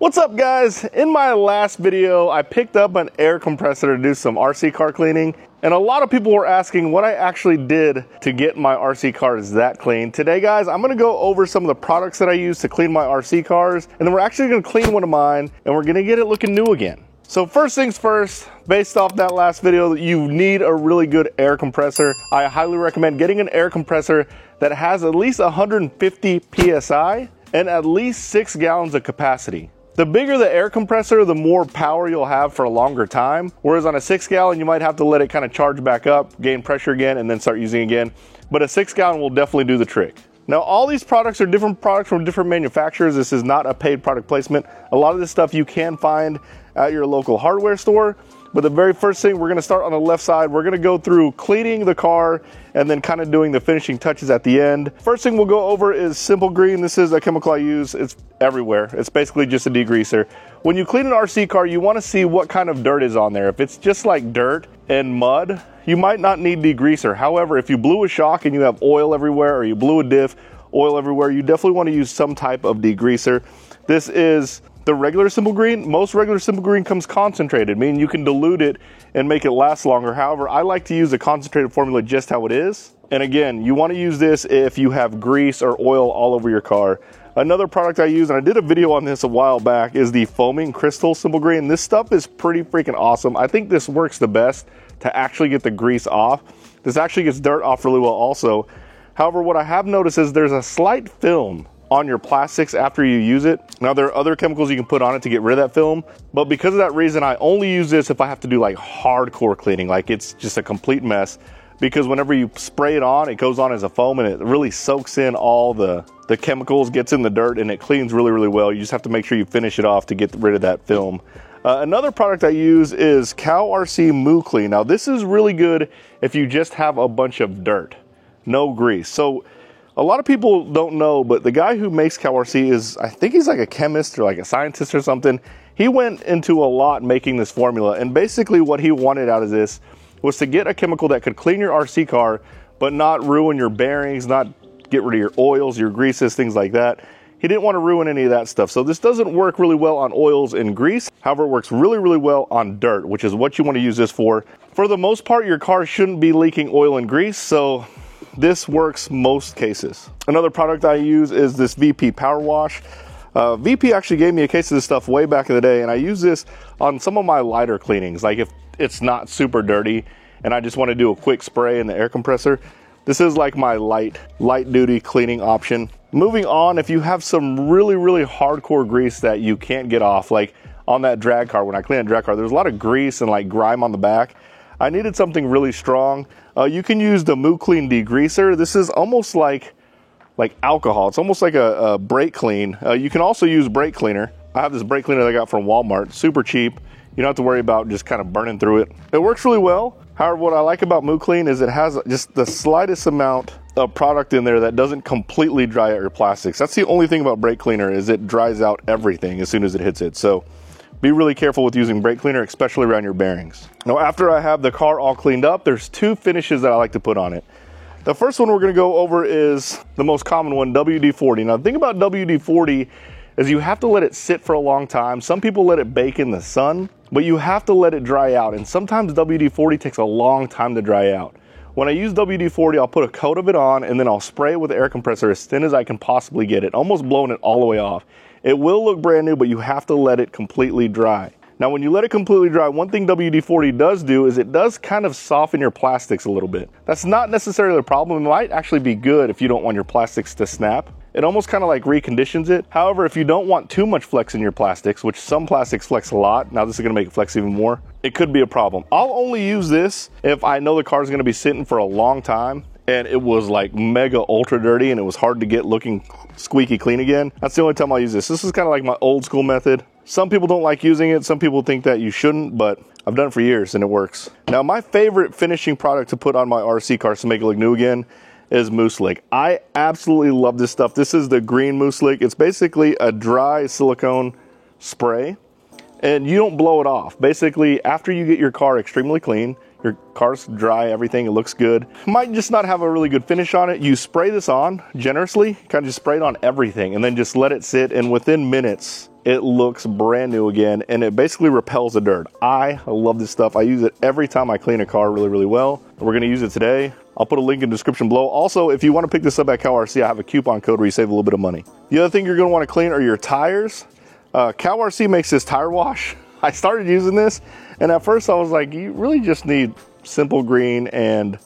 What's up, guys? In my last video, I picked up an air compressor to do some RC car cleaning, and a lot of people were asking what I actually did to get my RC cars that clean. Today, guys, I'm gonna go over some of the products that I use to clean my RC cars, and then we're actually gonna clean one of mine, and we're gonna get it looking new again. So first things first, based off that last video, you need a really good air compressor. I highly recommend getting an air compressor that has at least 150 PSI and at least 6 gallons of capacity. The bigger the air compressor, the more power you'll have for a longer time. Whereas on a 6 gallon, you might have to let it kind of charge back up, gain pressure again, and then start using it again. But a 6 gallon will definitely do the trick. Now, all these products are different products from different manufacturers. This is not a paid product placement. A lot of this stuff you can find at your local hardware store. But the very first thing, we're gonna start on the left side. We're gonna go through cleaning the car and then kind of doing the finishing touches at the end. First thing we'll go over is Simple Green. This is a chemical I use. It's everywhere. It's basically just a degreaser. When you clean an RC car, you wanna see what kind of dirt is on there. If it's just like dirt and mud, you might not need degreaser. However, if you blew a shock and you have oil everywhere, or you blew a diff, oil everywhere, you definitely wanna use some type of degreaser. This is the regular Simple Green. Most regular Simple Green comes concentrated, meaning you can dilute it and make it last longer. However, I like to use a concentrated formula just how it is. And again, you want to use this if you have grease or oil all over your car. Another product I use, and I did a video on this a while back, is the Foaming Crystal Simple Green. This stuff is pretty freaking awesome. I think this works the best to actually get the grease off. This actually gets dirt off really well also. However, what I have noticed is there's a slight film on your plastics after you use it. Now, there are other chemicals you can put on it to get rid of that film, but because of that reason, I only use this if I have to do like hardcore cleaning, like it's just a complete mess, because whenever you spray it on, it goes on as a foam and it really soaks in all the chemicals, gets in the dirt, and it cleans really, really well. You just have to make sure you finish it off to get rid of that film. Another product I use is Cow RC Moo Clean. Now, this is really good if you just have a bunch of dirt, no grease. So a lot of people don't know, but the guy who makes Cow RC is, I think he's like a chemist or like a scientist or something. He went into a lot making this formula, and basically what he wanted out of this was to get a chemical that could clean your RC car, but not ruin your bearings, not get rid of your oils, your greases, things like that. He didn't want to ruin any of that stuff. So this doesn't work really well on oils and grease. However, it works really, really well on dirt, which is what you want to use this for. For the most part, your car shouldn't be leaking oil and grease, so this works most cases. Another product I use is this VP Power Wash. VP actually gave me a case of this stuff way back in the day, and I use this on some of my lighter cleanings. Like if it's not super dirty and I just want to do a quick spray in the air compressor, this is like my light duty cleaning option. Moving on, if you have some really, really hardcore grease that you can't get off, like on that drag car, when I clean a drag car, there's a lot of grease and like grime on the back. I needed something really strong. You can use the Moo Clean degreaser. This is almost like alcohol. It's almost like a brake clean. You can also use brake cleaner. I have this brake cleaner that I got from Walmart, super cheap. You don't have to worry about just kind of burning through it. It works really well. However, what I like about Moo Clean is it has just the slightest amount of product in there that doesn't completely dry out your plastics. That's the only thing about brake cleaner, is it dries out everything as soon as it hits it. So be really careful with using brake cleaner, especially around your bearings. Now, after I have the car all cleaned up, there's 2 finishes that I like to put on it. The first one we're gonna go over is the most common one, WD-40. Now, the thing about WD-40 is you have to let it sit for a long time. Some people let it bake in the sun, but you have to let it dry out. And sometimes WD-40 takes a long time to dry out. When I use WD-40, I'll put a coat of it on and then I'll spray it with the air compressor as thin as I can possibly get it, almost blowing it all the way off. It will look brand new, but you have to let it completely dry. Now, when you let it completely dry, one thing WD-40 does do is it does kind of soften your plastics a little bit. That's not necessarily a problem. It might actually be good if you don't want your plastics to snap. It almost kind of like reconditions it. However, if you don't want too much flex in your plastics, which some plastics flex a lot, now this is gonna make it flex even more, it could be a problem. I'll only use this if I know the car is gonna be sitting for a long time and it was like mega ultra dirty and it was hard to get looking squeaky clean again. That's the only time I'll use this. This is kind of like my old school method. Some people don't like using it. Some people think that you shouldn't, but I've done it for years and it works. Now, my favorite finishing product to put on my RC cars to make it look new again is Mousse Lick. I absolutely love this stuff. This is the green Mousse Lick. It's basically a dry silicone spray and you don't blow it off. Basically, after you get your car extremely clean, Your car's dry, everything, it looks good. Might just not have a really good finish on it. You spray this on generously, kind of just spray it on everything and then just let it sit, and within minutes, it looks brand new again, and it basically repels the dirt. I love this stuff. I use it every time I clean a car really, really well. We're gonna use it today. I'll put a link in the description below. Also, if you wanna pick this up at CalRC, I have a coupon code where you save a little bit of money. The other thing you're gonna wanna clean are your tires. CalRC makes this tire wash. I started using this, and at first I was like, you really just need Simple Green and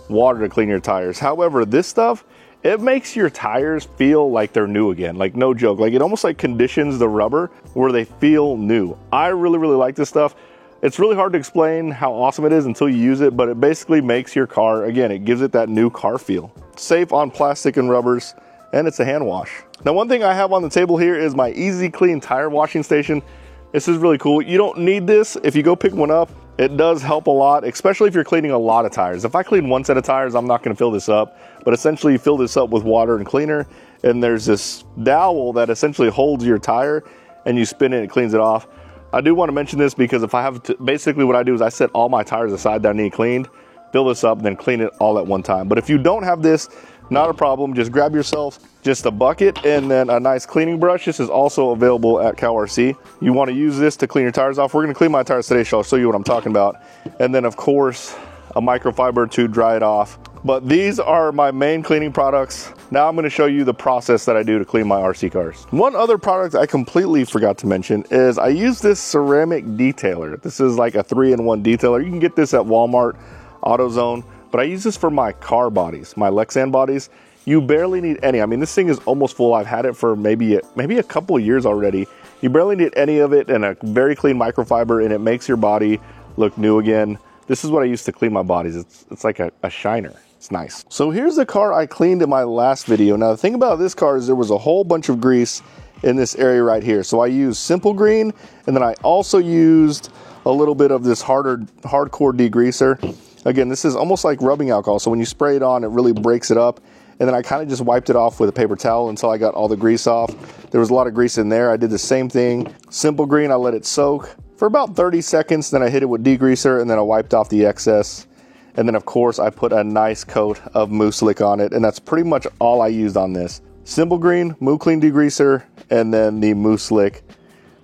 water to clean your tires. However, this stuff, it makes your tires feel like they're new again. Like, no joke. Like, it almost like conditions the rubber where they feel new. I really, really like this stuff. It's really hard to explain how awesome it is until you use it, but it basically makes your car, again, it gives it that new car feel. Safe on plastic and rubbers, and it's a hand wash. Now, one thing I have on the table here is my Easy Clean tire washing station. This is really cool. You don't need this. If you go pick one up, it does help a lot, especially if you're cleaning a lot of tires. If I clean one set of tires, I'm not gonna fill this up, but essentially you fill this up with water and cleaner, and there's this dowel that essentially holds your tire, and you spin it and it cleans it off. I do wanna mention this because if I have to, basically what I do is I set all my tires aside that I need cleaned, fill this up, and then clean it all at one time. But if you don't have this, not a problem. Just grab yourself just a bucket and then a nice cleaning brush. This is also available at CalRC. You want to use this to clean your tires off. We're going to clean my tires today, so I'll show you what I'm talking about. And then, of course, a microfiber to dry it off. But these are my main cleaning products. Now I'm going to show you the process that I do to clean my RC cars. One other product I completely forgot to mention is I use this ceramic detailer. This is like a 3-in-1 detailer. You can get this at Walmart, AutoZone. But I use this for my car bodies, my Lexan bodies. You barely need any. I mean, this thing is almost full. I've had it for maybe a couple of years already. You barely need any of it, and a very clean microfiber, and it makes your body look new again. This is what I use to clean my bodies. It's like a shiner. It's nice. So here's the car I cleaned in my last video. Now, the thing about this car is there was a whole bunch of grease in this area right here. So I used Simple Green, and then I also used a little bit of this hardcore degreaser. Again, this is almost like rubbing alcohol, so when you spray it on, it really breaks it up. And then I kind of just wiped it off with a paper towel until I got all the grease off. There was a lot of grease in there. I did the same thing. Simple Green, I let it soak for about 30 seconds, then I hit it with degreaser, and then I wiped off the excess. And then, of course, I put a nice coat of Mousse Slick on it, and that's pretty much all I used on this. Simple Green, Move Clean degreaser, and then the Mousse Slick,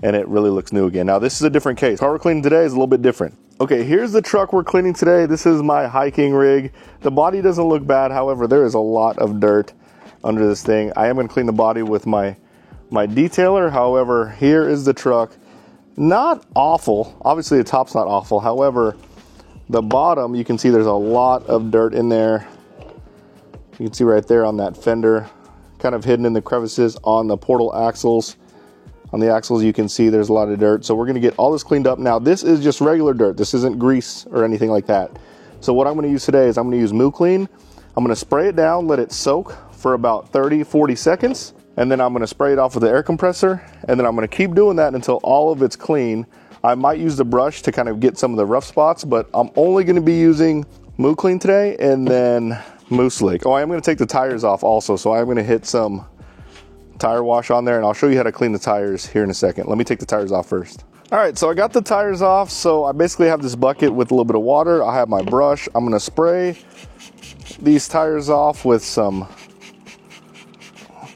and it really looks new again. Now, this is a different case. Car we're cleaning today is a little bit different. Okay, here's the truck we're cleaning today. This is my hiking rig. The body doesn't look bad. However, there is a lot of dirt under this thing. I am going to clean the body with my detailer. However, here is the truck. Not awful. Obviously, the top's not awful. However, the bottom, you can see there's a lot of dirt in there. You can see right there on that fender, kind of hidden in the crevices on the portal axles. On the axles, you can see there's a lot of dirt. So we're gonna get all this cleaned up. Now, this is just regular dirt. This isn't grease or anything like that. So what I'm gonna use today is I'm gonna use Move Clean. I'm gonna spray it down, let it soak for about 30, 40 seconds. And then I'm gonna spray it off with the air compressor. And then I'm gonna keep doing that until all of it's clean. I might use the brush to kind of get some of the rough spots, but I'm only gonna be using Move Clean today and then Mousse Slick. Oh, I am gonna take the tires off also. So I'm gonna hit some tire wash on there, and I'll show you how to clean the tires here in a second. Let me take the tires off first. All right, so I got the tires off. So I basically have this bucket with a little bit of water. I have my brush. I'm gonna spray these tires off with some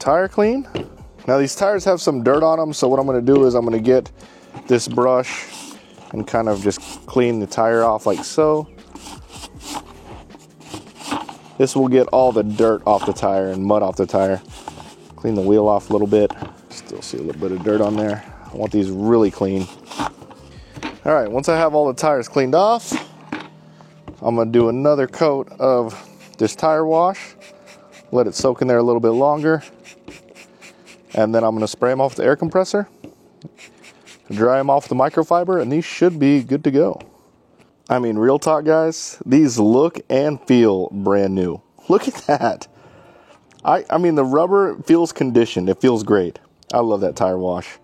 tire clean. Now these tires have some dirt on them, so what I'm gonna do is I'm gonna get this brush and kind of just clean the tire off like so. This will get all the dirt off the tire and mud off the tire. Clean the wheel off a little bit. Still see a little bit of dirt on there. I want these really clean. All right, once I have all the tires cleaned off, I'm gonna do another coat of this tire wash. Let it soak in there a little bit longer. And then I'm gonna spray them off with the air compressor. Dry them off with the microfiber, and these should be good to go. I mean, real talk, guys, these look and feel brand new. Look at that. I mean, the rubber feels conditioned. It feels great. I love that tire wash.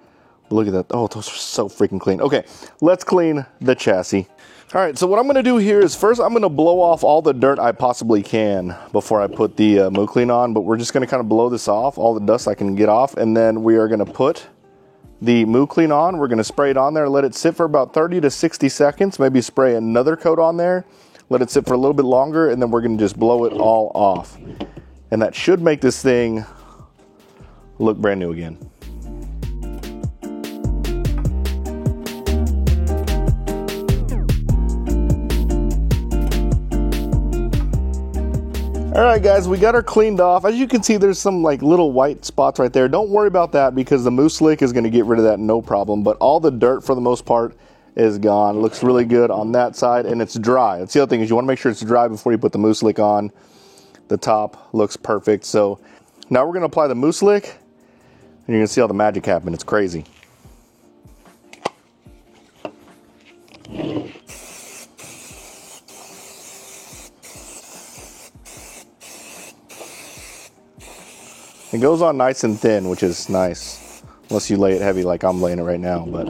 Look at that. Oh, those are so freaking clean. Okay, let's clean the chassis. All right, so what I'm gonna do here is first I'm gonna blow off all the dirt I possibly can before I put the Move Clean on, but we're just gonna kind of blow this off, all the dust I can get off, and then we are gonna put the Moo Clean on. We're going to spray it on there, let it sit for about 30 to 60 seconds, maybe spray another coat on there, let it sit for a little bit longer, and then we're going to just blow it all off. And that should make this thing look brand new again. All right, guys, we got her cleaned off. As you can see, there's some like little white spots right there. Don't worry about that because the Mousse Slick is going to get rid of that, no problem. But all the dirt, for the most part, is gone. It looks really good on that side, and it's dry. That's the other thing, is you want to make sure it's dry before you put the Mousse Slick on. The top looks perfect. So now we're going to apply the Mousse Slick, and you're going to see all the magic happen. It's crazy. It goes on nice and thin, which is nice, unless you lay it heavy like I'm laying it right now. But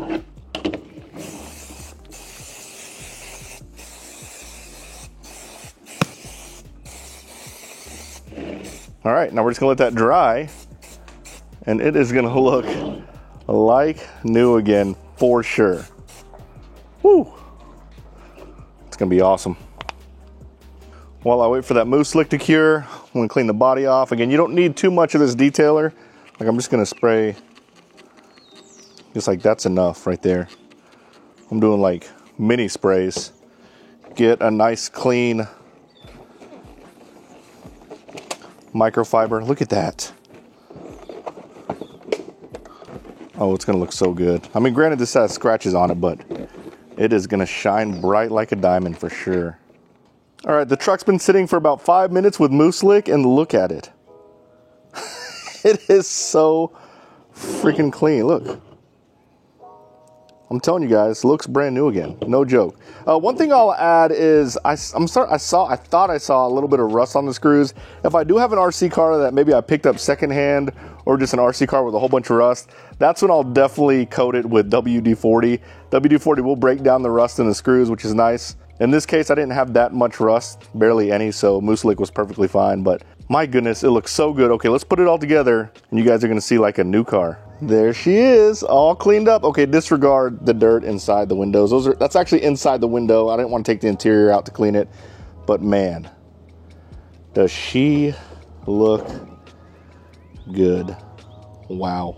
all right, now we're just gonna let that dry, and it is gonna look like new again for sure. Woo! It's gonna be awesome. While I wait for that Mousse Slick to cure, I'm gonna clean the body off. Again, you don't need too much of this detailer. Like, I'm just gonna spray, just like that's enough right there. I'm doing like mini sprays. Get a nice clean microfiber. Look at that. Oh, it's gonna look so good. I mean, granted this has scratches on it, but it is gonna shine bright like a diamond for sure. All right, the truck's been sitting for about 5 minutes with Mousse Slick, and look at it. It is so freaking clean. Look. I'm telling you guys, it looks brand new again. No joke. One thing I'll add is I thought I saw a little bit of rust on the screws. If I do have an RC car that maybe I picked up secondhand, or just an RC car with a whole bunch of rust, that's when I'll definitely coat it with WD-40. WD-40 will break down the rust in the screws, which is nice. In this case, I didn't have that much rust, barely any, so Mousse Slick was perfectly fine, but my goodness, it looks so good. Okay, let's put it all together, and you guys are gonna see like a new car. There she is, all cleaned up. Okay, disregard the dirt inside the windows. That's actually inside the window. I didn't want to take the interior out to clean it, but man, does she look good. Wow.